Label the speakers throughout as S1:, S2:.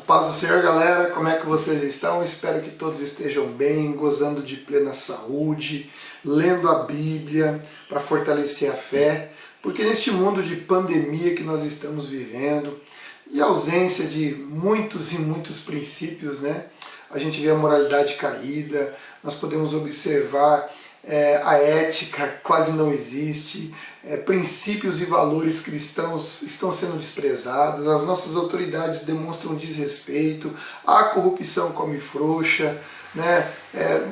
S1: paz do Senhor, galera, como é que vocês estão? Espero que todos estejam bem, gozando de plena saúde, lendo a Bíblia para fortalecer a fé, porque neste mundo de pandemia que nós estamos vivendo, e ausência de muitos e muitos princípios, né? A gente vê a moralidade caída, nós podemos observar a ética quase não existe, princípios e valores cristãos estão sendo desprezados, as nossas autoridades demonstram desrespeito, a corrupção come frouxa, né?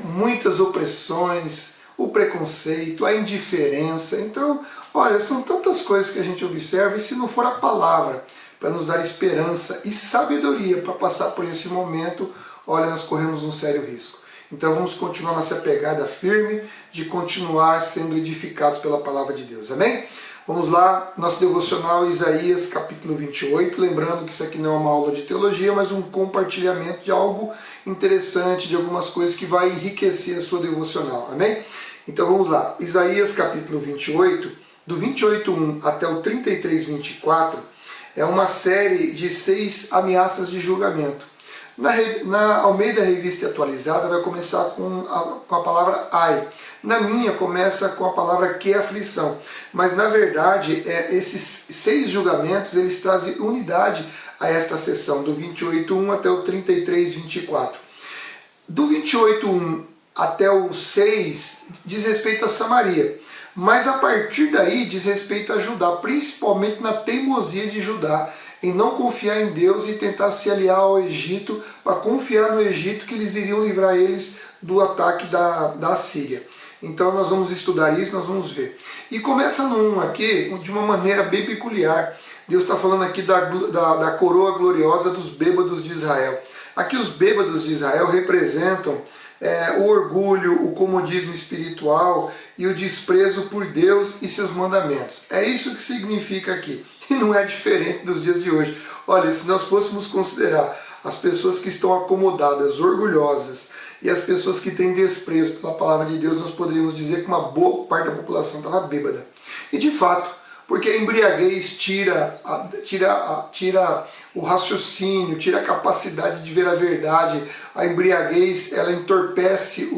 S1: Muitas opressões, o preconceito, a indiferença. Então, olha, são tantas coisas que a gente observa, e se não for a palavra para nos dar esperança e sabedoria para passar por esse momento, olha, nós corremos um sério risco. Então vamos continuar nessa pegada firme de continuar sendo edificados pela palavra de Deus, amém? Vamos lá, nosso devocional Isaías capítulo 28, lembrando que isso aqui não é uma aula de teologia, mas um compartilhamento de algo interessante, de algumas coisas que vai enriquecer a sua devocional, amém? Então vamos lá, Isaías capítulo 28, do 28:1 até o 33:24, é uma série de 6 ameaças de julgamento. Na Almeida Revista Atualizada vai começar com a palavra ai. Na minha começa com a palavra que aflição. Mas na verdade esses 6 julgamentos eles trazem unidade a esta sessão, do 28:1 até o 33:24. Do 28:1 até o 6 diz respeito a Samaria. Mas a partir daí diz respeito a Judá, principalmente na teimosia de Judá, em não confiar em Deus e tentar se aliar ao Egito, para confiar no Egito que eles iriam livrar eles do ataque da Assíria. Então nós vamos estudar isso, nós vamos ver. E começa no 1 aqui, de uma maneira bem peculiar. Deus está falando aqui da coroa gloriosa dos bêbados de Israel. Aqui os bêbados de Israel representam o orgulho, o comodismo espiritual e o desprezo por Deus e seus mandamentos. É isso que significa aqui. E não é diferente dos dias de hoje. Olha, se nós fôssemos considerar as pessoas que estão acomodadas, orgulhosas, e as pessoas que têm desprezo pela palavra de Deus, nós poderíamos dizer que uma boa parte da população estava bêbada. E de fato, porque a embriaguez tira o raciocínio, tira a capacidade de ver a verdade. A embriaguez, ela entorpece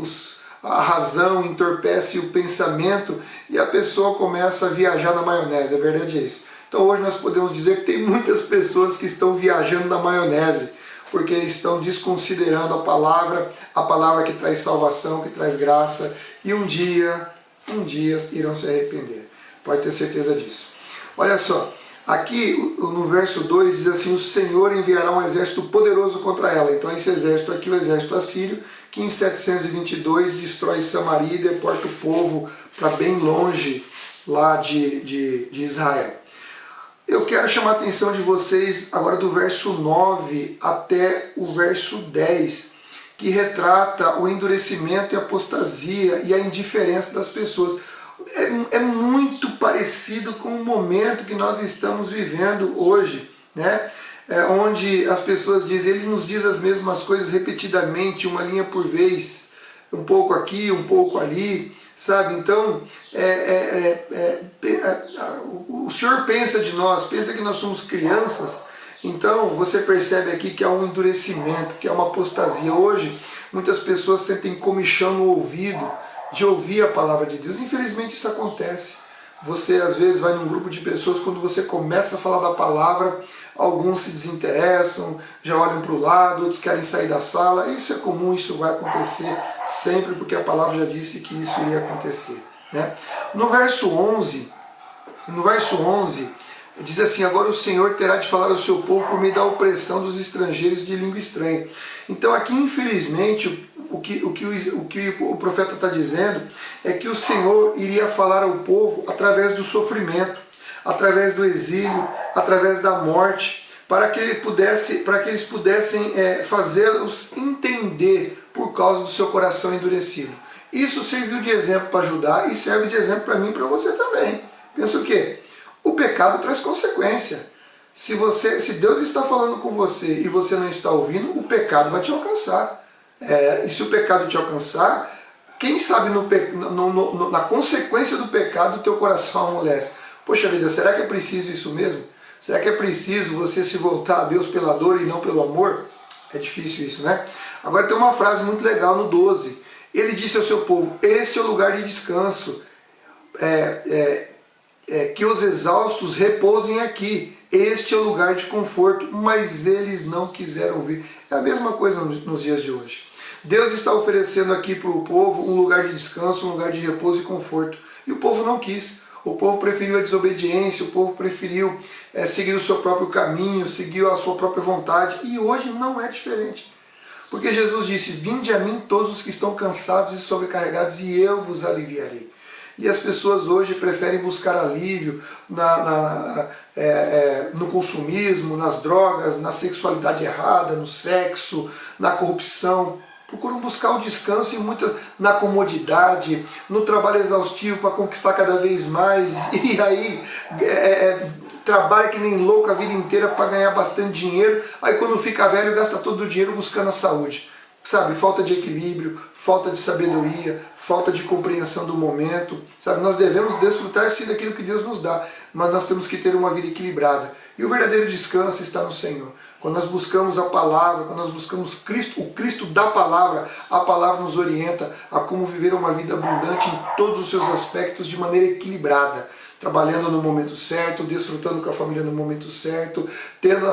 S1: a razão, entorpece o pensamento, e a pessoa começa a viajar na maionese. A verdade é isso. Então hoje nós podemos dizer que tem muitas pessoas que estão viajando na maionese, porque estão desconsiderando a palavra que traz salvação, que traz graça, e um dia irão se arrepender. Pode ter certeza disso. Olha só, aqui no verso 2 diz assim: o Senhor enviará um exército poderoso contra ela. Então esse exército aqui, o exército assírio, que em 722 destrói Samaria e deporta o povo para bem longe lá de Israel. Eu quero chamar a atenção de vocês agora do verso 9 até o verso 10, que retrata o endurecimento e a apostasia e a indiferença das pessoas. É muito parecido com o momento que nós estamos vivendo hoje, né? Onde as pessoas dizem, ele nos diz as mesmas coisas repetidamente, uma linha por vez, um pouco aqui, um pouco ali, sabe? Então, o Senhor pensa de nós, pensa que nós somos crianças. Então você percebe aqui que há um endurecimento, que há uma apostasia. Hoje, muitas pessoas sentem comichão no ouvido de ouvir a palavra de Deus. Infelizmente isso acontece. Você às vezes vai num grupo de pessoas, quando você começa a falar da palavra, alguns se desinteressam, já olham para o lado, outros querem sair da sala. Isso é comum, isso vai acontecer sempre, porque a palavra já disse que isso iria acontecer, né? No verso 11, diz assim: agora o Senhor terá de falar ao seu povo por meio da opressão dos estrangeiros de língua estranha. Então aqui, infelizmente, o que o profeta está dizendo é que o Senhor iria falar ao povo através do sofrimento, através do exílio, através da morte, para que eles pudessem fazê-los entender por causa do seu coração endurecido. Isso serviu de exemplo para Judá e serve de exemplo para mim e para você também. Pensa o quê? O pecado traz consequência. Se Deus está falando com você e você não está ouvindo, o pecado vai te alcançar. E se o pecado te alcançar, quem sabe na consequência do pecado o teu coração amolece. Poxa vida, será que é preciso isso mesmo? Será que é preciso você se voltar a Deus pela dor e não pelo amor? É difícil isso, né? Agora tem uma frase muito legal no 12. Ele disse ao seu povo: este é o lugar de descanso, que os exaustos repousem aqui. Este é o lugar de conforto, mas eles não quiseram ouvir. É a mesma coisa nos dias de hoje. Deus está oferecendo aqui para o povo um lugar de descanso, um lugar de repouso e conforto. E o povo não quis. O povo preferiu a desobediência, o povo preferiu seguir o seu próprio caminho, seguir a sua própria vontade. E hoje não é diferente. Porque Jesus disse: vinde a mim todos os que estão cansados e sobrecarregados, e eu vos aliviarei. E as pessoas hoje preferem buscar alívio no consumismo, nas drogas, na sexualidade errada, no sexo, na corrupção. Procuram buscar o descanso na comodidade, no trabalho exaustivo para conquistar cada vez mais. E aí trabalha que nem louco a vida inteira para ganhar bastante dinheiro. Aí quando fica velho gasta todo o dinheiro buscando a saúde. Sabe, falta de equilíbrio, falta de sabedoria, falta de compreensão do momento. Sabe, nós devemos desfrutar sim daquilo que Deus nos dá, mas nós temos que ter uma vida equilibrada. E o verdadeiro descanso está no Senhor. Quando nós buscamos a palavra, quando nós buscamos Cristo, o Cristo da palavra, a palavra nos orienta a como viver uma vida abundante em todos os seus aspectos de maneira equilibrada. Trabalhando no momento certo, desfrutando com a família no momento certo, tendo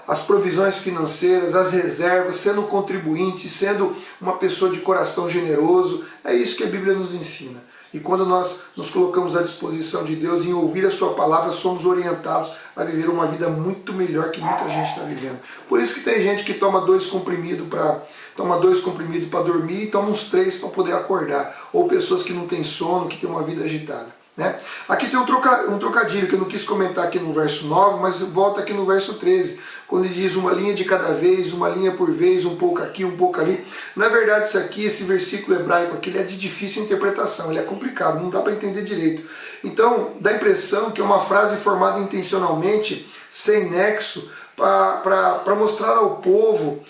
S1: as provisões financeiras, as reservas, sendo contribuinte, sendo uma pessoa de coração generoso. É isso que a Bíblia nos ensina. E quando nós nos colocamos à disposição de Deus em ouvir a sua palavra, somos orientados a viver uma vida muito melhor que muita gente está vivendo. Por isso que tem gente que toma 2 comprimidos para dormir e toma uns 3 para poder acordar. Ou pessoas que não têm sono, que têm uma vida agitada. Aqui tem um trocadilho que eu não quis comentar aqui no verso 9, mas volta aqui no verso 13, quando ele diz uma linha de cada vez, uma linha por vez, um pouco aqui, um pouco ali. Na verdade esse versículo hebraico aqui, ele é de difícil interpretação, ele é complicado, não dá para entender direito. Então dá a impressão que é uma frase formada intencionalmente, sem nexo, para mostrar ao povo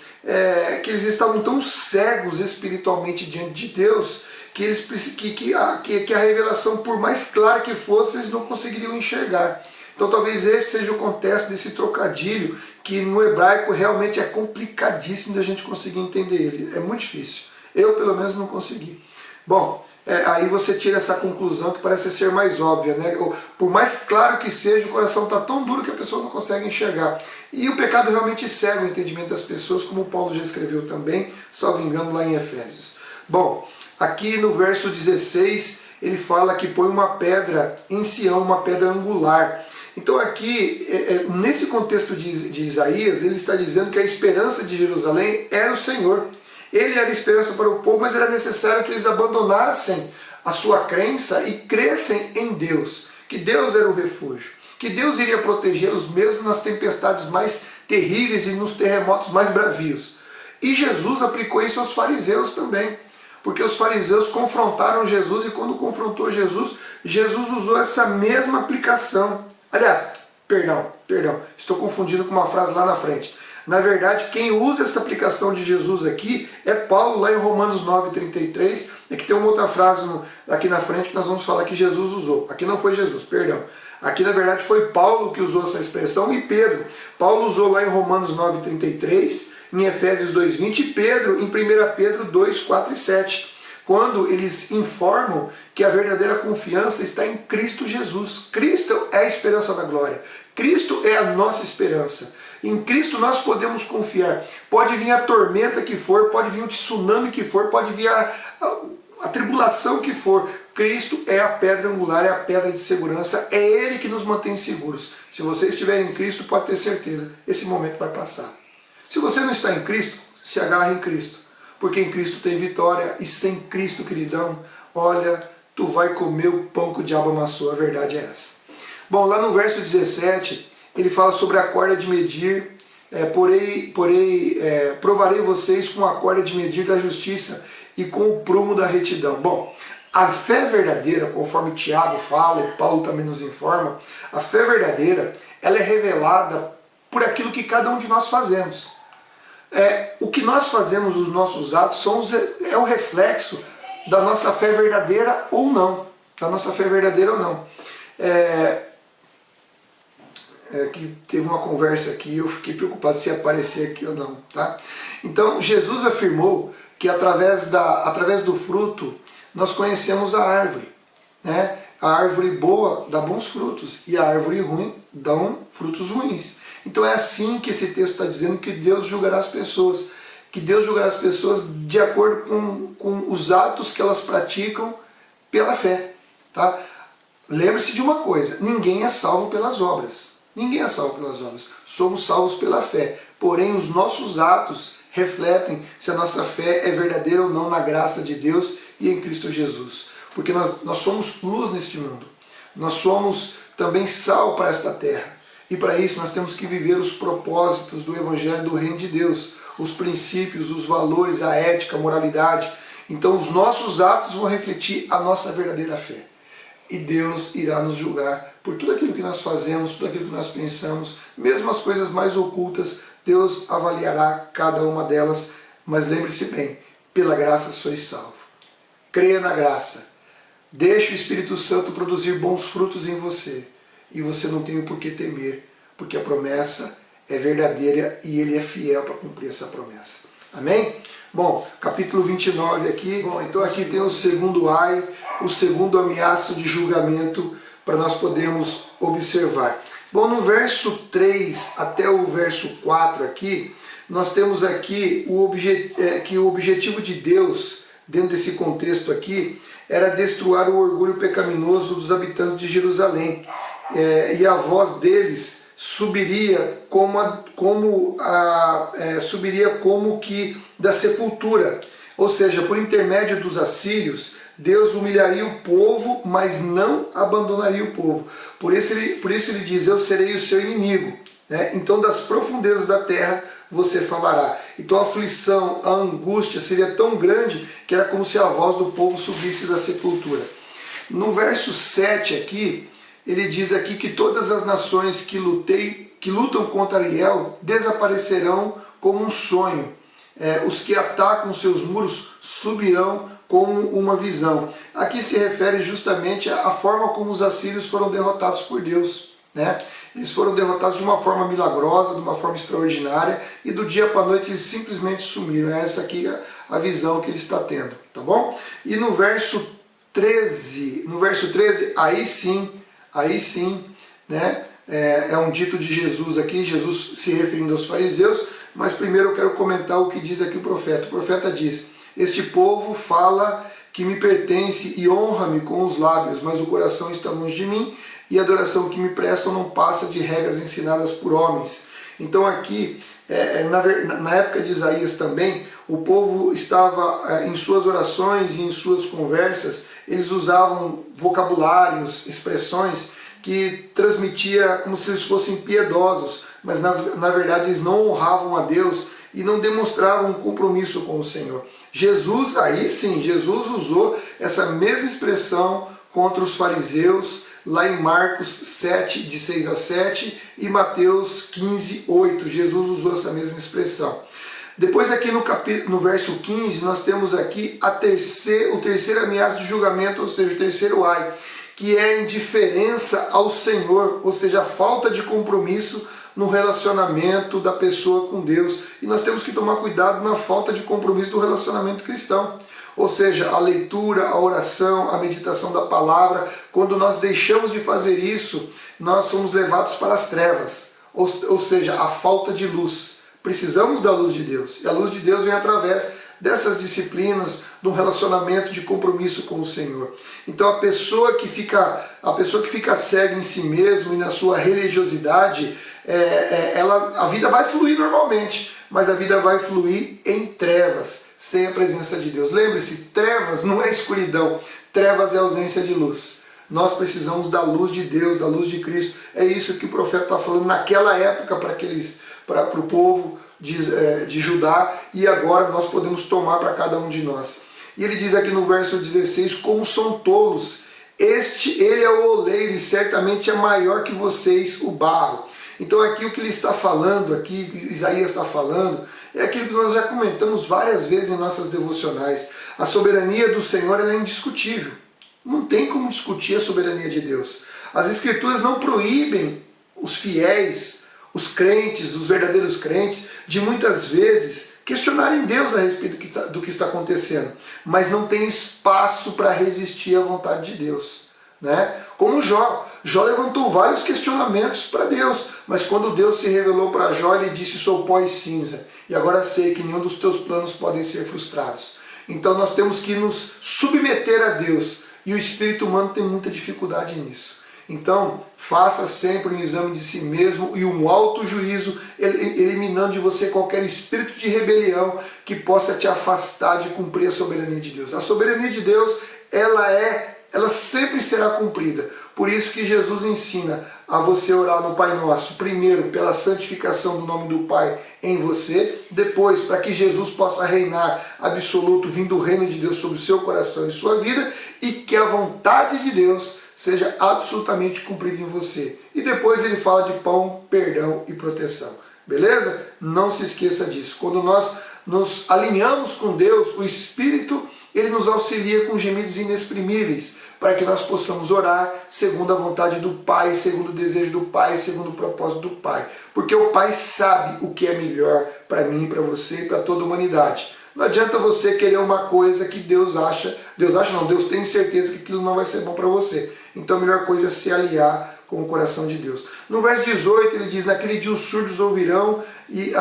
S1: que eles estavam tão cegos espiritualmente diante de Deus, que a revelação, por mais clara que fosse, eles não conseguiriam enxergar. Então talvez esse seja o contexto desse trocadilho, que no hebraico realmente é complicadíssimo da gente conseguir entender ele. É muito difícil. Eu, pelo menos, não consegui. Bom, aí você tira essa conclusão que parece ser mais óbvia, né? Por mais claro que seja, o coração está tão duro que a pessoa não consegue enxergar. E o pecado realmente cega o entendimento das pessoas, como Paulo já escreveu também, salvo engano, lá em Efésios. Bom, aqui no verso 16, ele fala que põe uma pedra em Sião, uma pedra angular. Então aqui, nesse contexto de Isaías, ele está dizendo que a esperança de Jerusalém era o Senhor. Ele era a esperança para o povo, mas era necessário que eles abandonassem a sua crença e crescem em Deus. Que Deus era o refúgio. Que Deus iria protegê-los mesmo nas tempestades mais terríveis e nos terremotos mais bravios. E Jesus aplicou isso aos fariseus também. Porque os fariseus confrontaram Jesus e quando confrontou Jesus, Jesus usou essa mesma aplicação. Aliás, perdão, estou confundindo com uma frase lá na frente. Na verdade, quem usa essa aplicação de Jesus aqui é Paulo, lá em Romanos 9,33. É que tem uma outra frase aqui na frente que nós vamos falar que Jesus usou. Aqui não foi Jesus, perdão. Aqui na verdade foi Paulo que usou essa expressão e Pedro. Paulo usou lá em Romanos 9,33, em Efésios 2,20 e Pedro em 1 Pedro 2, 4 e 7. Quando eles informam que a verdadeira confiança está em Cristo Jesus. Cristo é a esperança da glória. Cristo é a nossa esperança. Em Cristo nós podemos confiar. Pode vir a tormenta que for, pode vir o tsunami que for, pode vir a tribulação que for. Cristo é a pedra angular, é a pedra de segurança, é Ele que nos mantém seguros. Se você estiver em Cristo, pode ter certeza, esse momento vai passar. Se você não está em Cristo, se agarre em Cristo. Porque em Cristo tem vitória e sem Cristo, queridão, olha, tu vai comer o pão que o diabo amassou, a verdade é essa. Bom, lá no verso 17, ele fala sobre a corda de medir, provarei vocês com a corda de medir da justiça e com o prumo da retidão. Bom, a fé verdadeira, conforme Tiago fala e Paulo também nos informa, a fé verdadeira, ela é revelada por aquilo que cada um de nós fazemos. O que nós fazemos, os nossos atos, é o reflexo da nossa fé verdadeira ou não. Da nossa fé verdadeira ou não. que teve uma conversa aqui, eu fiquei preocupado se ia aparecer aqui ou não, tá? Então Jesus afirmou que através do fruto nós conhecemos a árvore, né? A árvore boa dá bons frutos e a árvore ruim dá frutos ruins. Então é assim que esse texto está dizendo que Deus julgará as pessoas, que Deus julgará as pessoas de acordo com os atos que elas praticam pela fé, tá? Lembre-se de uma coisa, ninguém é salvo pelas obras. Ninguém é salvo pelas obras. Somos salvos pela fé. Porém, os nossos atos refletem se a nossa fé é verdadeira ou não na graça de Deus e em Cristo Jesus. Porque nós somos luz neste mundo. Nós somos também sal para esta terra. E para isso nós temos que viver os propósitos do Evangelho do Reino de Deus. Os princípios, os valores, a ética, a moralidade. Então os nossos atos vão refletir a nossa verdadeira fé. E Deus irá nos julgar por tudo aquilo que nós fazemos, tudo aquilo que nós pensamos, mesmo as coisas mais ocultas, Deus avaliará cada uma delas, mas lembre-se bem, pela graça sois salvo. Creia na graça, deixe o Espírito Santo produzir bons frutos em você, e você não tem o porquê temer, porque a promessa é verdadeira e Ele é fiel para cumprir essa promessa. Amém? Bom, capítulo 29 aqui, então aqui tem o segundo ai, o segundo ameaço de julgamento para nós podermos observar. Bom, no verso 3 até o verso 4 aqui, nós temos aqui que o objetivo de Deus, dentro desse contexto aqui, era destruir o orgulho pecaminoso dos habitantes de Jerusalém. E a voz deles subiria como que da sepultura. Ou seja, por intermédio dos assírios, Deus humilharia o povo, mas não abandonaria o povo. Por isso ele diz, eu serei o seu inimigo. Né? Então das profundezas da terra você falará. Então a aflição, a angústia seria tão grande que era como se a voz do povo subisse da sepultura. No verso 7 aqui, ele diz aqui que todas as nações que lutam contra Ariel desaparecerão como um sonho. Os que atacam seus muros subirão como uma visão. Aqui se refere justamente à forma como os assírios foram derrotados por Deus. Né? Eles foram derrotados de uma forma milagrosa, de uma forma extraordinária, e do dia para a noite eles simplesmente sumiram. Essa aqui é a visão que ele está tendo. Tá bom? E no verso 13, aí sim, né? É um dito de Jesus aqui, Jesus se referindo aos fariseus, mas primeiro eu quero comentar o que diz aqui o profeta. O profeta diz, este povo fala que me pertence e honra-me com os lábios, mas o coração está longe de mim, e a adoração que me prestam não passa de regras ensinadas por homens. Então aqui, na época de Isaías também, o povo estava em suas orações e em suas conversas, eles usavam vocabulários, expressões que transmitia como se eles fossem piedosos, mas na verdade eles não honravam a Deus e não demonstravam um compromisso com o Senhor. Jesus, aí sim, Jesus usou essa mesma expressão contra os fariseus, lá em Marcos 7, de 6 a 7, e Mateus 15, 8. Jesus usou essa mesma expressão. Depois aqui no verso 15, nós temos aqui o terceiro ameaço de julgamento, ou seja, o terceiro ai, que é a indiferença ao Senhor, ou seja, a falta de compromisso no relacionamento da pessoa com Deus. E nós temos que tomar cuidado na falta de compromisso do relacionamento cristão. Ou seja, a leitura, a oração, a meditação da palavra, quando nós deixamos de fazer isso, nós somos levados para as trevas, ou seja, a falta de luz. Precisamos da luz de Deus, e a luz de Deus vem através dessas disciplinas, do relacionamento de compromisso com o Senhor. Então a pessoa que fica cega em si mesmo e na sua religiosidade, a vida vai fluir normalmente, mas a vida vai fluir em trevas, sem a presença de Deus. Lembre-se, trevas não é escuridão, trevas é ausência de luz. Nós precisamos da luz de Deus, da luz de Cristo. É isso que o profeta está falando naquela época para o povo de Judá, e agora nós podemos tomar para cada um de nós. E ele diz aqui no verso 16, como são tolos, ele é o oleiro e certamente é maior que vocês o barro. Então aqui o que ele está falando, aqui Isaías está falando, é aquilo que nós já comentamos várias vezes em nossas devocionais. A soberania do Senhor ela é indiscutível. Não tem como discutir a soberania de Deus. As Escrituras não proíbem os fiéis, os crentes, os verdadeiros crentes, de muitas vezes questionarem Deus a respeito do que está acontecendo, mas não tem espaço para resistir à vontade de Deus, né? Como Jó levantou vários questionamentos para Deus, mas quando Deus se revelou para Jó, ele disse: sou pó e cinza, e agora sei que nenhum dos teus planos podem ser frustrados. Então nós temos que nos submeter a Deus, e o espírito humano tem muita dificuldade nisso. Então, faça sempre um exame de si mesmo e um autojuízo, eliminando de você qualquer espírito de rebelião que possa te afastar de cumprir a soberania de Deus. A soberania de Deus, ela sempre será cumprida. Por isso que Jesus ensina a você orar no Pai Nosso, primeiro pela santificação do nome do Pai em você, depois para que Jesus possa reinar absoluto, vindo o reino de Deus sobre o seu coração e sua vida, e que a vontade de Deus seja absolutamente cumprida em você. E depois ele fala de pão, perdão e proteção. Beleza? Não se esqueça disso. Quando nós nos alinhamos com Deus, o Espírito, ele nos auxilia com gemidos inexprimíveis, para que nós possamos orar segundo a vontade do Pai, segundo o desejo do Pai, segundo o propósito do Pai. Porque o Pai sabe o que é melhor para mim, para você e para toda a humanidade. Não adianta você querer uma coisa que Deus tem certeza que aquilo não vai ser bom para você. Então a melhor coisa é se aliar com o coração de Deus. No verso 18 ele diz: naquele dia os surdos ouvirão, e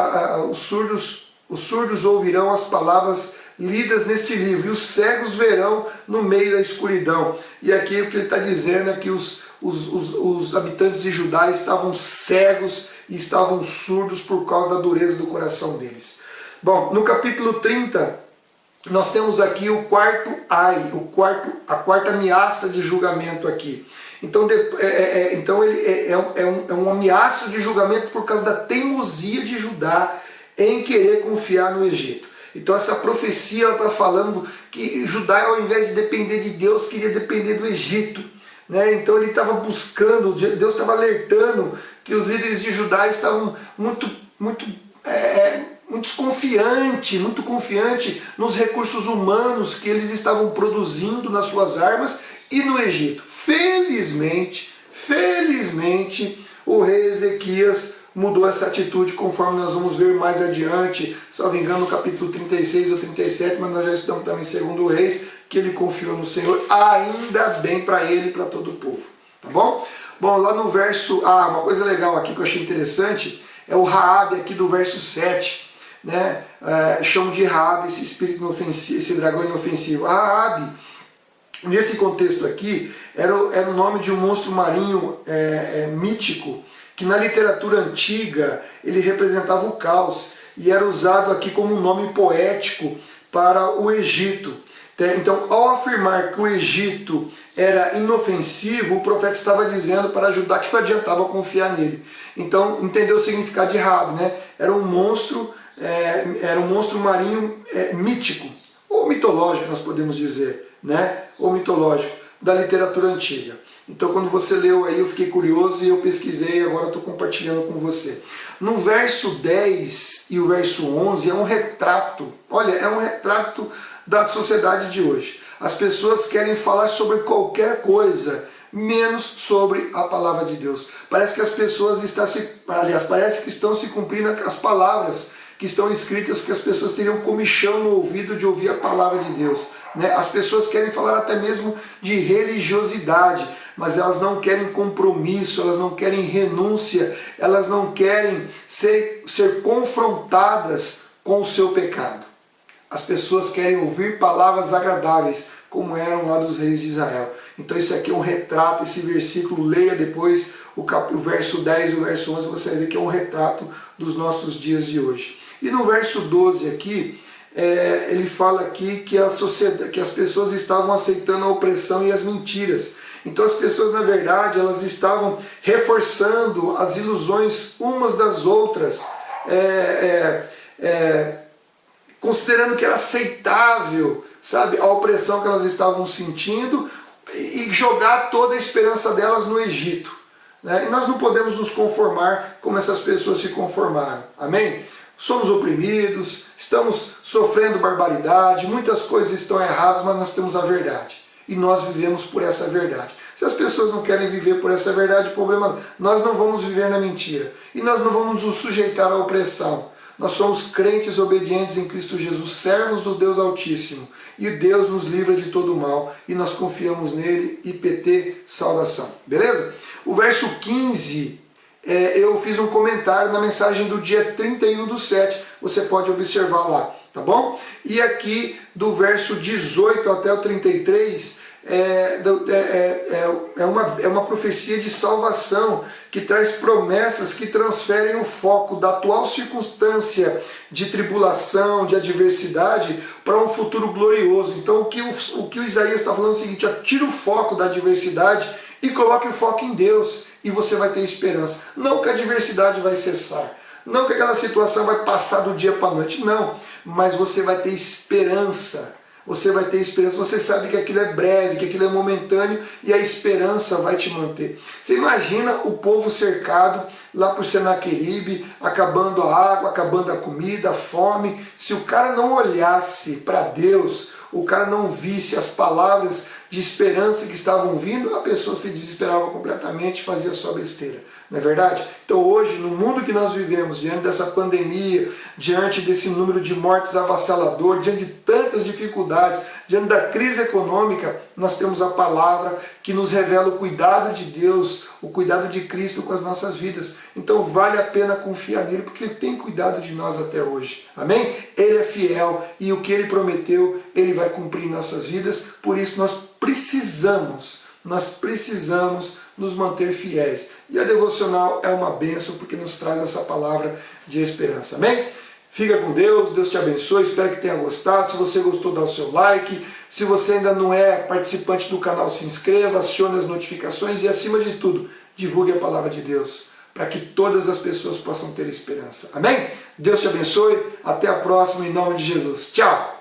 S1: os surdos ouvirão as palavras lidas neste livro, e os cegos verão no meio da escuridão. E aqui o que ele está dizendo é que os habitantes de Judá estavam cegos e estavam surdos por causa da dureza do coração deles. Bom, no capítulo 30, nós temos aqui o quarto a quarta ameaça de julgamento aqui. Então, ele é um ameaço de julgamento por causa da teimosia de Judá em querer confiar no Egito. Então essa profecia está falando que Judá, ao invés de depender de Deus, queria depender do Egito, né? Então ele estava buscando, Deus estava alertando que os líderes de Judá estavam muito confiante nos recursos humanos que eles estavam produzindo nas suas armas e no Egito. Felizmente, o rei Ezequias mudou essa atitude, conforme nós vamos ver mais adiante, salvo engano, no capítulo 36 ou 37, mas nós já estamos também segundo o Reis, que ele confiou no Senhor, ainda bem para ele e para todo o povo. Tá bom? Bom, lá no verso... uma coisa legal aqui que eu achei interessante, é o Raabe aqui do verso 7, né? Chamam de Raabe esse espírito inofensivo, esse dragão inofensivo. Raabe, nesse contexto aqui, era o nome de um monstro marinho mítico, que na literatura antiga ele representava o caos e era usado aqui como um nome poético para o Egito. Então, ao afirmar que o Egito era inofensivo, o profeta estava dizendo para Judá que não adiantava confiar nele. Então, entendeu o significado de Raabe, né? Era um monstro marinho mítico, ou mitológico, nós podemos dizer, né? Ou mitológico, da literatura antiga. Então quando você leu aí eu fiquei curioso e eu pesquisei e agora estou compartilhando com você. No verso 10 e o verso 11 é um retrato, olha, é um retrato da sociedade de hoje. As pessoas querem falar sobre qualquer coisa, menos sobre a palavra de Deus. Parece que as pessoas parece que estão se cumprindo as palavras que estão escritas, que as pessoas teriam comichão no ouvido de ouvir a palavra de Deus, né? As pessoas querem falar até mesmo de religiosidade, mas elas não querem compromisso, elas não querem renúncia, elas não querem ser confrontadas com o seu pecado. As pessoas querem ouvir palavras agradáveis, como eram lá dos reis de Israel. Então isso aqui é um retrato, esse versículo, leia depois o verso 10 e o verso 11, você vai ver que é um retrato dos nossos dias de hoje. E no verso 12 aqui, ele fala aqui que as pessoas estavam aceitando a opressão e as mentiras. Então as pessoas, na verdade, elas estavam reforçando as ilusões umas das outras, considerando que era aceitável, sabe, a opressão que elas estavam sentindo e jogar toda a esperança delas no Egito, né? E nós não podemos nos conformar como essas pessoas se conformaram, amém? Somos oprimidos, estamos sofrendo barbaridade, muitas coisas estão erradas, mas nós temos a verdade. E nós vivemos por essa verdade. Se as pessoas não querem viver por essa verdade, problema não. Nós não vamos viver na mentira e nós não vamos nos sujeitar à opressão. Nós somos crentes obedientes em Cristo Jesus, servos do Deus Altíssimo. E Deus nos livra de todo mal e nós confiamos nele. IPT, saudação. Beleza? O verso 15, eu fiz um comentário na mensagem do dia 31/7. Você pode observar lá, tá bom? E aqui do verso 18 até o 33, é uma profecia de salvação que traz promessas que transferem o foco da atual circunstância de tribulação, de adversidade, para um futuro glorioso. Então o que o Isaías está falando é o seguinte: tira o foco da adversidade e coloque o foco em Deus e você vai ter esperança. Não que a adversidade vai cessar, não que aquela situação vai passar do dia para a noite, não, mas você vai ter esperança. Você vai ter esperança, você sabe que aquilo é breve, que aquilo é momentâneo e a esperança vai te manter. Você imagina o povo cercado lá por Senaqueribe, acabando a água, acabando a comida, a fome. Se o cara não olhasse para Deus, o cara não visse as palavras de esperança que estavam vindo, a pessoa se desesperava completamente e fazia só besteira. Não é verdade? Então hoje, no mundo que nós vivemos, diante dessa pandemia, diante desse número de mortes avassalador, diante de tantas dificuldades, diante da crise econômica, nós temos a palavra que nos revela o cuidado de Deus, o cuidado de Cristo com as nossas vidas. Então vale a pena confiar nele, porque ele tem cuidado de nós até hoje. Amém? Ele é fiel e o que ele prometeu, ele vai cumprir em nossas vidas. Por isso nós precisamos nos manter fiéis. E a devocional é uma bênção porque nos traz essa palavra de esperança. Amém? Fica com Deus, Deus te abençoe, espero que tenha gostado. Se você gostou, dá o seu like. Se você ainda não é participante do canal, se inscreva, acione as notificações e, acima de tudo, divulgue a palavra de Deus, para que todas as pessoas possam ter esperança. Amém? Deus te abençoe, até a próxima, em nome de Jesus. Tchau!